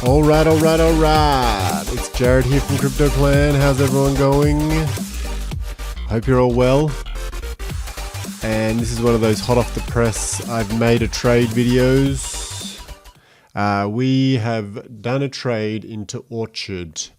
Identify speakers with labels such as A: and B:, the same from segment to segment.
A: All right. It's Jared here from Crypto Clan. How's everyone going? Hope you're all well. And this is one of those hot off the press, I've made a trade videos. We have done a trade into Orchard.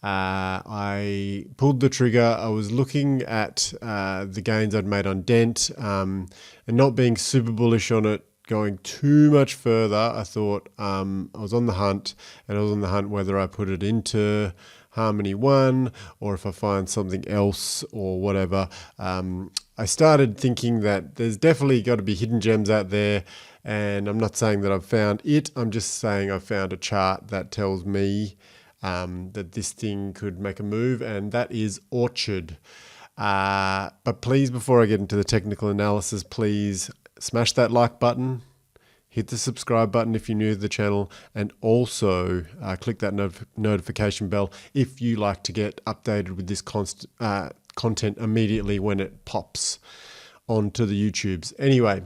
A: I pulled the trigger. I was looking at the gains I'd made on Dent and not being super bullish on it going too much further. I thought I was on the hunt, and I was on the hunt whether I put it into Harmony 1 or if I find something else or whatever. I started thinking that there's definitely got to be hidden gems out there, and I'm not saying that I've found it. I'm just saying I've found a chart that tells me that this thing could make a move, and that is Orchard. But please, before I get into the technical analysis, please smash that like button, hit the subscribe button if you're new to the channel, and also click that notification bell if you like to get updated with this content immediately when it pops onto the YouTubes. Anyway,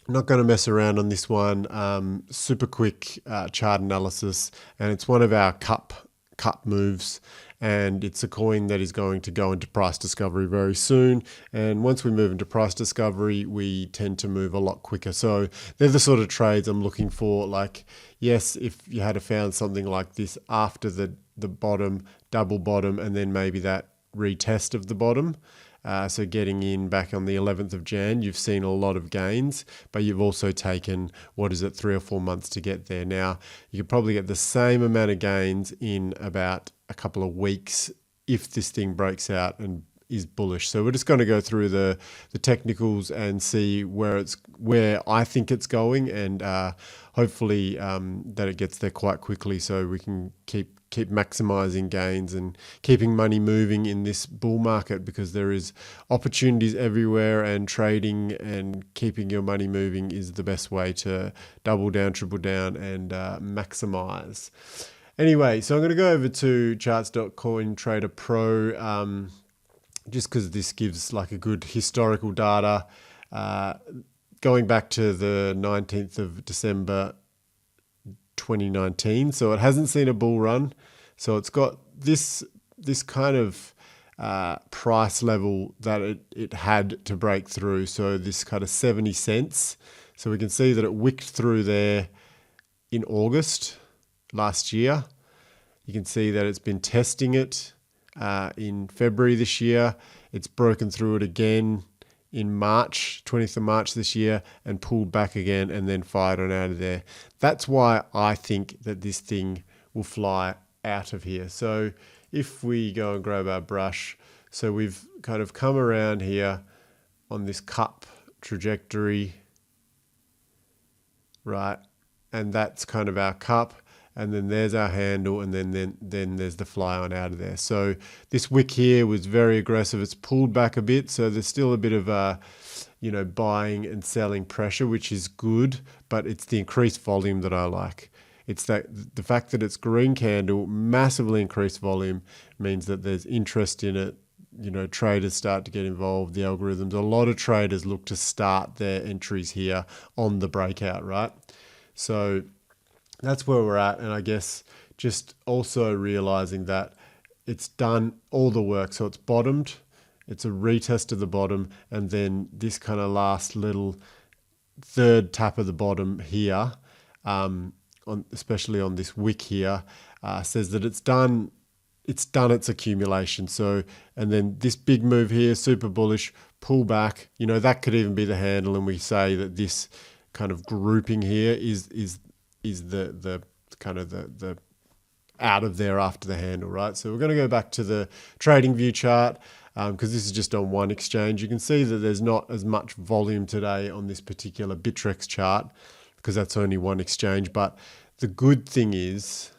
A: I'm not going to mess around on this one. Super quick chart analysis, and it's one of our cup moves, and it's a coin that is going to go into price discovery very soon. And once we move into price discovery, we tend to move a lot quicker. So they're the sort of trades I'm looking for. Like, yes, if you had found something like this after the bottom, double bottom, and then maybe that retest of the bottom, so getting in back on the 11th of Jan, you've seen a lot of gains, but you've also taken, 3 or 4 months to get there. Now, you could probably get the same amount of gains in about a couple of weeks if this thing breaks out and is bullish. So we're just going to go through the technicals and see where I think it's going, and hopefully that it gets there quite quickly so we can keep maximizing gains and keeping money moving in this bull market, because there is opportunities everywhere, and trading and keeping your money moving is the best way to double down, triple down, and maximize. Anyway, so I'm going to go over to charts.cointrader Pro, just because this gives like a good historical data going back to the 19th of December 2019. So it hasn't seen a bull run. So it's got this kind of price level that it had to break through. So this kind of 70 cents. So we can see that it wicked through there in August last year. You can see that it's been testing it in February this year. It's broken through it again in March, 20th of March this year, and pulled back again and then fired on out of there. That's why I think that this thing will fly out of here. So if we go and grab our brush, so we've kind of come around here on this cup trajectory, right? And that's kind of our cup. And then there's our handle, and then there's the fly on out of there. So this wick here was very aggressive. It's pulled back a bit, so there's still a bit of buying and selling pressure, which is good, but it's the increased volume that I like. It's that the fact that it's green candle, massively increased volume, means that there's interest in it. Traders start to get involved, the algorithms. A lot of traders look to start their entries here on the breakout, right? So that's where we're at, and I guess just also realizing that it's done all the work. So it's bottomed, it's a retest of the bottom, and then this kind of last little third tap of the bottom here, especially on this wick here, says that it's done its accumulation. So, and then this big move here, super bullish, pull back, that could even be the handle, and we say that this kind of grouping here is the kind of the out of there after the handle, right? So we're going to go back to the trading view chart, because this is just on one exchange. You can see that there's not as much volume today on this particular Bittrex chart, because that's only one exchange. But the good thing is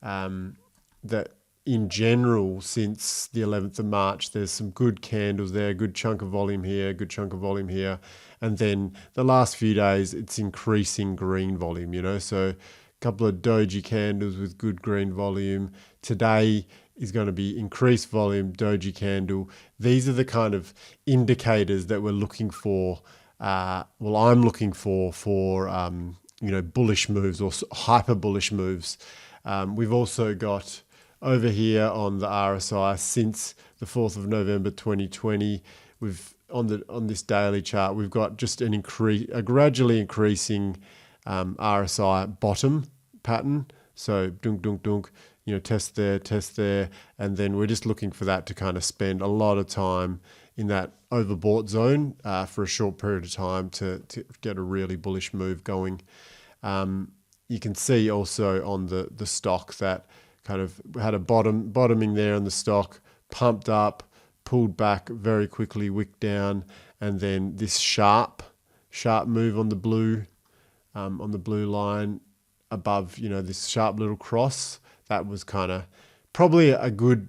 A: that in general, since the 11th of March, there's some good candles there, a good chunk of volume here, a good chunk of volume here. And then the last few days, it's increasing green volume, so a couple of doji candles with good green volume. Today is going to be increased volume, doji candle. These are the kind of indicators that we're looking for. I'm looking for bullish moves or hyper bullish moves. We've also got over here on the RSI since the 4th of November 2020, we've on this daily chart, we've got just a gradually increasing RSI bottom pattern. So dunk, dunk, dunk, test there, and then we're just looking for that to kind of spend a lot of time in that overbought zone for a short period of time to get a really bullish move going. You can see also on the stock that kind of had a bottoming there in the stock, pumped up, pulled back very quickly, wick down, and then this sharp move on the blue line above, this sharp little cross. That was kind of probably a good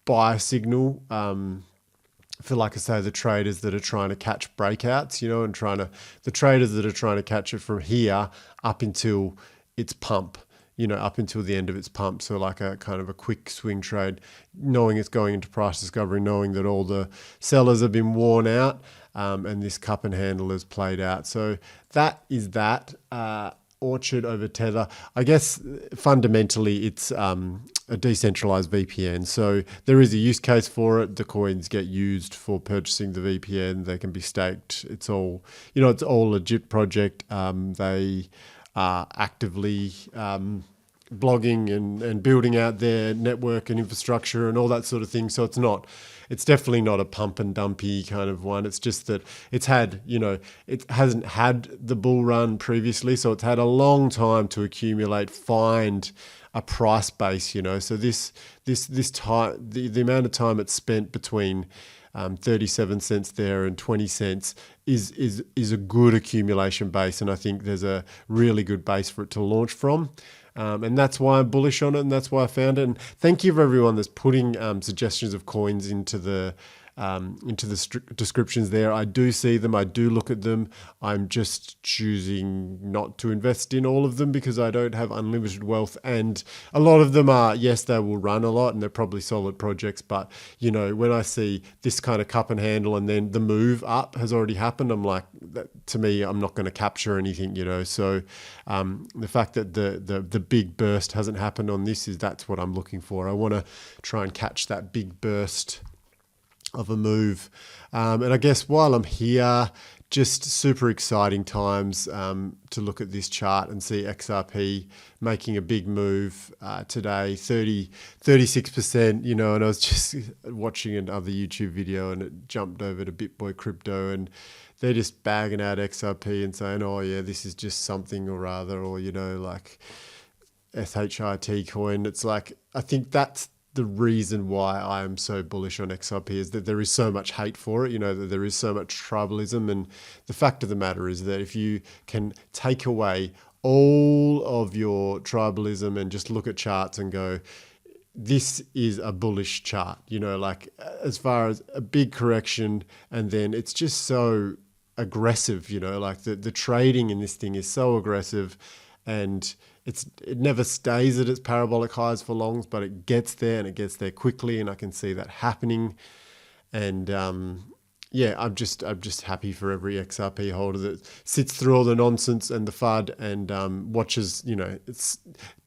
A: buy signal for, like I say, the traders that are trying to catch breakouts, and the traders that are trying to catch it from here up until its pump, up until the end of its pump. So like a kind of a quick swing trade, knowing it's going into price discovery, knowing that all the sellers have been worn out, and this cup and handle has played out. So that is that. Orchard over Tether. I guess fundamentally it's a decentralized VPN. So there is a use case for it. The coins get used for purchasing the VPN. They can be staked. It's all, it's all a legit project. They are actively blogging and building out their network and infrastructure and all that sort of thing. So it's definitely not a pump and dumpy kind of one. It's just that it hasn't had the bull run previously. So it's had a long time to accumulate, find a price base, So this time, the amount of time it's spent between 37 cents there and 20 cents is a good accumulation base. And I think there's a really good base for it to launch from. And that's why I'm bullish on it, and that's why I found it. And thank you for everyone that's putting suggestions of coins into the descriptions there. I do see them. I do look at them. I'm just choosing not to invest in all of them because I don't have unlimited wealth. And a lot of them are, yes, they will run a lot and they're probably solid projects. But, when I see this kind of cup and handle and then the move up has already happened, I'm like, to me, I'm not going to capture anything, So the fact that the big burst hasn't happened on this that's what I'm looking for. I want to try and catch that big burst of a move. And I guess while I'm here, just super exciting times to look at this chart and see XRP making a big move today, 36%, and I was just watching another YouTube video and it jumped over to BitBoy Crypto and they're just bagging out XRP and saying, oh yeah, this is just something or other, or, like SHIT coin. It's like, I think that's the reason why I am so bullish on XRP is that there is so much hate for it, that there is so much tribalism. And the fact of the matter is that if you can take away all of your tribalism and just look at charts and go, this is a bullish chart, like as far as a big correction, and then it's just so aggressive, like the trading in this thing is so aggressive, and it never stays at its parabolic highs for longs, but it gets there and it gets there quickly, and I can see that happening. And I'm just happy for every XRP holder that sits through all the nonsense and the FUD and watches. It's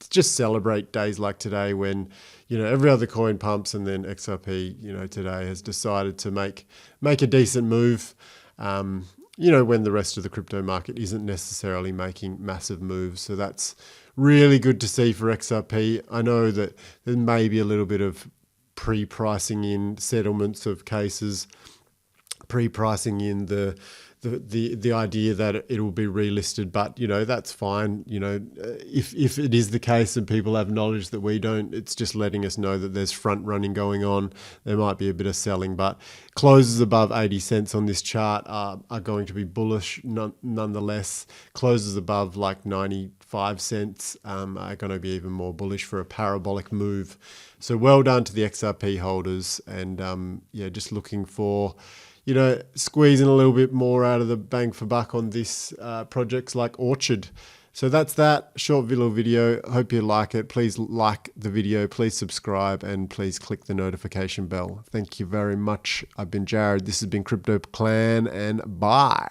A: just celebrate days like today when every other coin pumps, and then XRP today has decided to make a decent move. When the rest of the crypto market isn't necessarily making massive moves. So that's really good to see for XRP. I know that there may be a little bit of pre-pricing in settlements of cases, pre-pricing in the idea that it will be relisted, but that's fine. If it is the case and people have knowledge that we don't, it's just letting us know that there's front running going on. There might be a bit of selling, but closes above 80 cents on this chart are going to be bullish nonetheless. Closes above like 95 cents are going to be even more bullish for a parabolic move. So well done to the XRP holders, and just looking for squeezing a little bit more out of the bang for buck on this projects like Orchard. So that's that short little video. Hope you like it. Please like the video, please subscribe, and please click the notification bell. Thank you very much. I've been Jared. This has been Crypto Clan, and bye.